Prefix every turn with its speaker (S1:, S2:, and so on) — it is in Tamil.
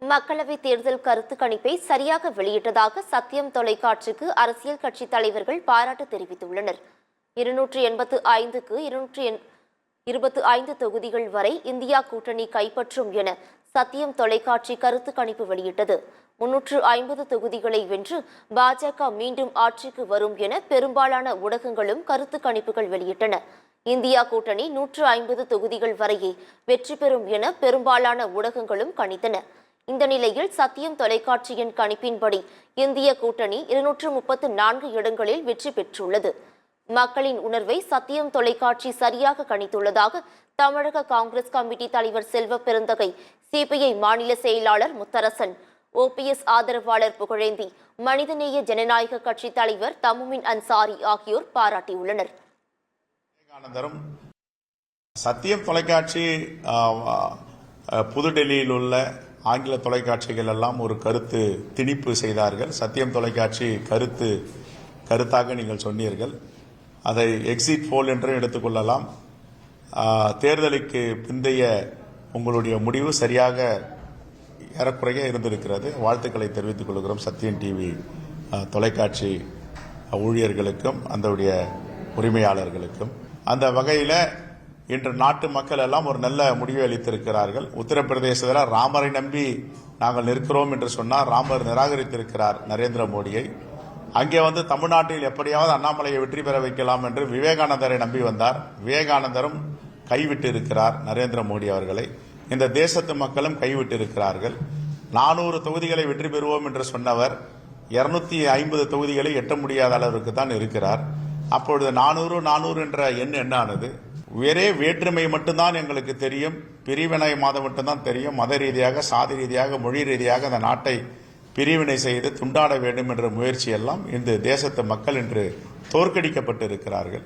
S1: மக்களவை தேர்தல் கருத்து கணிப்பை சரியாக வெளியிட்டதாக சத்தியம் தொலைக்காட்சிக்கு அரசியல் கட்சி தலைவர்கள் பாராட்டு தெரிவித்துள்ளனர். 285க்கு 225 தொகுதிகள் வரை இந்தியா கூட்டணி கைப்பற்றும் என சத்தியம் தொலைக்காட்சி கருத்து கணிப்பு வெளியிட்டது. 350 தொகுதிகளை வென்று பாஜக மீண்டும் ஆட்சிக்கு வரும் என பெரும்பாலான ஊடகங்களும் கருத்து கணிப்புகள் வெளியிட்டன. இந்தியா கூட்டணி 150 தொகுதிகள் வரையே வெற்றி பெறும் என பெரும்பாலான ஊடகங்களும் கணித்தன. இந்த நிலையில் சத்தியம் தொலைக்காட்சியின் கணிப்பின்படி இந்திய கூட்டணி 234 இடங்களில் வெற்றி பெற்றுள்ளது. மக்களின் உணர்வை சத்தியம் தொலைக்காட்சி சரியாக கணித்துள்ளதாக தமிழக காங்கிரஸ் கமிட்டி தலைவர் செல்வ பெருந்தகை, சிபிஐ மாநில செயலாளர் முத்தரசன், OPS ஆதரவாளர் புகழேந்தி, மனிதநேய ஜனநாயக கட்சி தலைவர் தமுமின் அன்சாரி ஆகியோர் பாராட்டியுள்ளனர்.
S2: சத்தியம் தொலைக்காட்சி புதுடெல்லியில் உள்ள ஆங்கில தொலைக்காட்சிகள் எல்லாம் ஒரு கருத்து திணிப்பு செய்தார்கள். சத்தியம் தொலைக்காட்சி கருத்தாக நீங்கள் சொன்னீர்கள். அதை எக்ஸிட் போல் என்று எடுத்துக்கொள்ளலாம். தேர்தலுக்கு பிந்தைய உங்களுடைய முடிவு சரியாக ஏறக்குறைய இருந்திருக்கிறது. வாழ்த்துக்களை தெரிவித்துக் கொள்கிறோம் சத்தியம் டிவி தொலைக்காட்சி ஊழியர்களுக்கும் அந்த உரிமையாளர்களுக்கும். அந்த வகையில் இன்று நாட்டு மக்கள் எல்லாம் ஒரு நல்ல முடிவை அளித்திருக்கிறார்கள். உத்தரப்பிரதேசத்தில் ராமரை நம்பி நாங்கள் நிற்கிறோம் என்று சொன்னார். ராமர் நிராகரித்திருக்கிறார் நரேந்திர மோடியை. அங்கே தமிழ்நாட்டில் எப்படியாவது அண்ணாமலையை வெற்றி பெற வைக்கலாம் என்று விவேகானந்தரை நம்பி வந்தார். விவேகானந்தரும் கைவிட்டு இருக்கிறார் நரேந்திர மோடி அவர்களை. இந்த தேசத்து மக்களும் கைவிட்டு இருக்கிறார்கள். 400 தொகுதிகளை வெற்றி பெறுவோம் என்று சொன்னவர் 250 தொகுதிகளை எட்ட முடியாத அளவிற்கு தான் இருக்கிறார். அப்பொழுது 400 என்ற எண் என்ன ஆனது? வேறே வேற்றுமை மட்டும்தான் எங்களுக்கு தெரியும், பிரிவினை மாதம் மட்டும்தான் தெரியும். மத ரீதியாக, சாதி ரீதியாக, மொழி ரீதியாக அந்த நாட்டை பிரிவினை செய்து துண்டாட வேண்டும் என்ற முயற்சி எல்லாம் இந்த தேசத்து மக்கள் இன்று தோற்கடிக்கப்பட்டு இருக்கிறார்கள்.